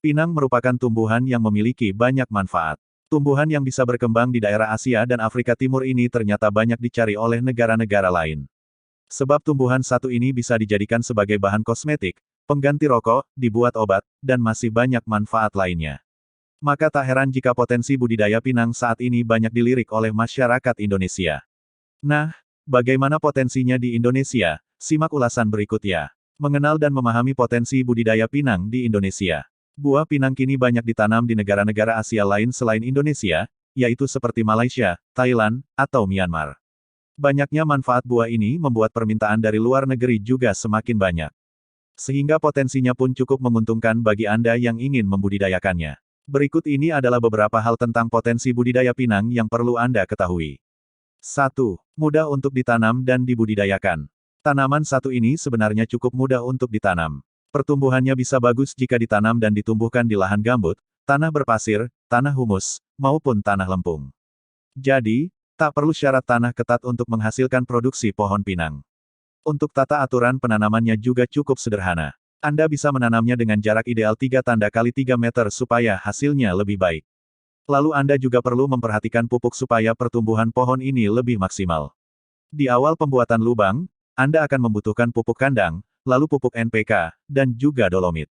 Pinang merupakan tumbuhan yang memiliki banyak manfaat. Tumbuhan yang bisa berkembang di daerah Asia dan Afrika Timur ini ternyata banyak dicari oleh negara-negara lain. Sebab tumbuhan satu ini bisa dijadikan sebagai bahan kosmetik, pengganti rokok, dibuat obat, dan masih banyak manfaat lainnya. Maka tak heran jika potensi budidaya pinang saat ini banyak dilirik oleh masyarakat Indonesia. Nah, bagaimana potensinya di Indonesia? Simak ulasan berikut ya. Mengenal dan memahami potensi budidaya pinang di Indonesia. Buah pinang kini banyak ditanam di negara-negara Asia lain selain Indonesia, yaitu seperti Malaysia, Thailand, atau Myanmar. Banyaknya manfaat buah ini membuat permintaan dari luar negeri juga semakin banyak. Sehingga potensinya pun cukup menguntungkan bagi Anda yang ingin membudidayakannya. Berikut ini adalah beberapa hal tentang potensi budidaya pinang yang perlu Anda ketahui. 1. Mudah untuk ditanam dan dibudidayakan. Tanaman satu ini sebenarnya cukup mudah untuk ditanam. Pertumbuhannya bisa bagus jika ditanam dan ditumbuhkan di lahan gambut, tanah berpasir, tanah humus, maupun tanah lempung. Jadi, tak perlu syarat tanah ketat untuk menghasilkan produksi pohon pinang. Untuk tata aturan penanamannya juga cukup sederhana. Anda bisa menanamnya dengan jarak ideal 3 tanda kali 3 meter supaya hasilnya lebih baik. Lalu Anda juga perlu memperhatikan pupuk supaya pertumbuhan pohon ini lebih maksimal. Di awal pembuatan lubang, Anda akan membutuhkan pupuk kandang, lalu pupuk NPK, dan juga dolomit.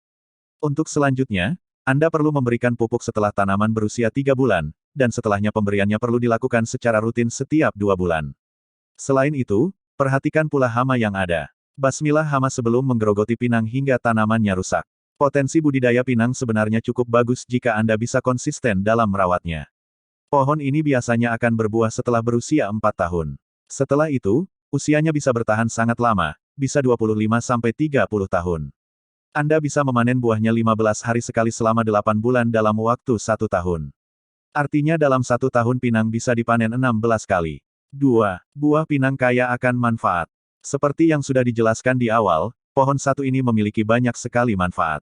Untuk selanjutnya, Anda perlu memberikan pupuk setelah tanaman berusia 3 bulan, dan setelahnya pemberiannya perlu dilakukan secara rutin setiap 2 bulan. Selain itu, perhatikan pula hama yang ada. Basmilah hama sebelum menggerogoti pinang hingga tanamannya rusak. Potensi budidaya pinang sebenarnya cukup bagus jika Anda bisa konsisten dalam merawatnya. Pohon ini biasanya akan berbuah setelah berusia 4 tahun. Setelah itu, usianya bisa bertahan sangat lama, bisa 25-30 tahun. Anda bisa memanen buahnya 15 hari sekali selama 8 bulan dalam waktu 1 tahun. Artinya dalam 1 tahun pinang bisa dipanen 16 kali. 2. Buah pinang kaya akan manfaat. Seperti yang sudah dijelaskan di awal, pohon satu ini memiliki banyak sekali manfaat.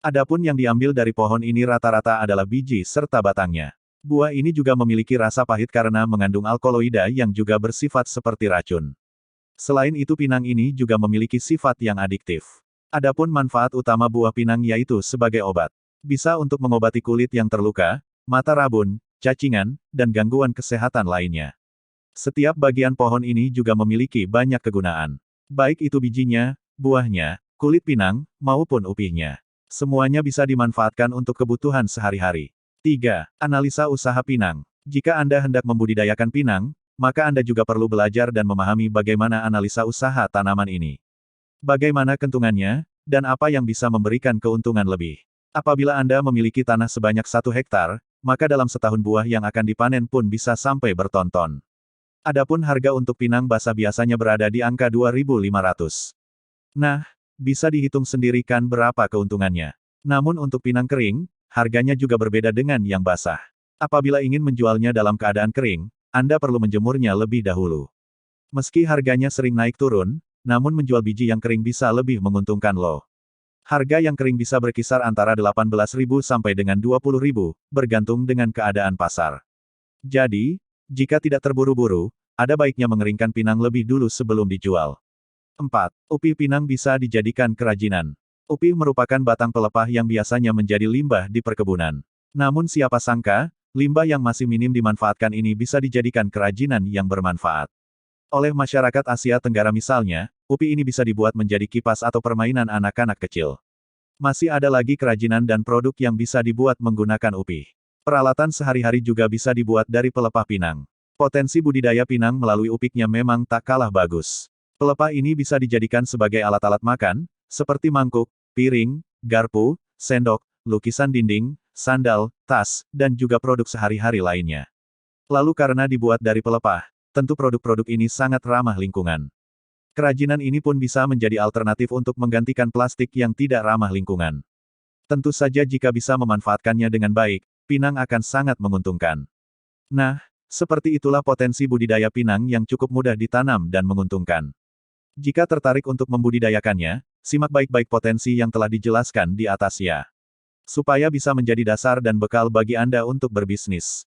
Adapun yang diambil dari pohon ini rata-rata adalah biji serta batangnya. Buah ini juga memiliki rasa pahit karena mengandung alkaloida yang juga bersifat seperti racun. Selain itu pinang ini juga memiliki sifat yang adiktif. Adapun manfaat utama buah pinang yaitu sebagai obat. Bisa untuk mengobati kulit yang terluka, mata rabun, cacingan, dan gangguan kesehatan lainnya. Setiap bagian pohon ini juga memiliki banyak kegunaan. Baik itu bijinya, buahnya, kulit pinang, maupun upihnya. Semuanya bisa dimanfaatkan untuk kebutuhan sehari-hari. 3. Analisa usaha pinang. Jika Anda hendak membudidayakan pinang, maka Anda juga perlu belajar dan memahami bagaimana analisa usaha tanaman ini. Bagaimana kentungannya, dan apa yang bisa memberikan keuntungan lebih. Apabila Anda memiliki tanah sebanyak 1 hektar, maka dalam setahun buah yang akan dipanen pun bisa sampai berton-ton. Adapun harga untuk pinang basah biasanya berada di angka 2.500. Nah, bisa dihitung sendiri kan berapa keuntungannya. Namun untuk pinang kering, harganya juga berbeda dengan yang basah. Apabila ingin menjualnya dalam keadaan kering, Anda perlu menjemurnya lebih dahulu. Meski harganya sering naik turun, namun menjual biji yang kering bisa lebih menguntungkan loh. Harga yang kering bisa berkisar antara 18.000 sampai dengan 20.000, bergantung dengan keadaan pasar. Jadi, jika tidak terburu-buru, ada baiknya mengeringkan pinang lebih dulu sebelum dijual. 4. Upih pinang bisa dijadikan kerajinan. Upih merupakan batang pelepah yang biasanya menjadi limbah di perkebunan. Namun siapa sangka, limbah yang masih minim dimanfaatkan ini bisa dijadikan kerajinan yang bermanfaat. Oleh masyarakat Asia Tenggara misalnya, upih ini bisa dibuat menjadi kipas atau permainan anak-anak kecil. Masih ada lagi kerajinan dan produk yang bisa dibuat menggunakan upih. Peralatan sehari-hari juga bisa dibuat dari pelepah pinang. Potensi budidaya pinang melalui upiknya memang tak kalah bagus. Pelepah ini bisa dijadikan sebagai alat-alat makan, seperti mangkuk, piring, garpu, sendok, lukisan dinding, sandal, tas, dan juga produk sehari-hari lainnya. Lalu karena dibuat dari pelepah, tentu produk-produk ini sangat ramah lingkungan. Kerajinan ini pun bisa menjadi alternatif untuk menggantikan plastik yang tidak ramah lingkungan. Tentu saja jika bisa memanfaatkannya dengan baik, pinang akan sangat menguntungkan. Nah, seperti itulah potensi budidaya pinang yang cukup mudah ditanam dan menguntungkan. Jika tertarik untuk membudidayakannya, simak baik-baik potensi yang telah dijelaskan di atas ya. Supaya bisa menjadi dasar dan bekal bagi Anda untuk berbisnis.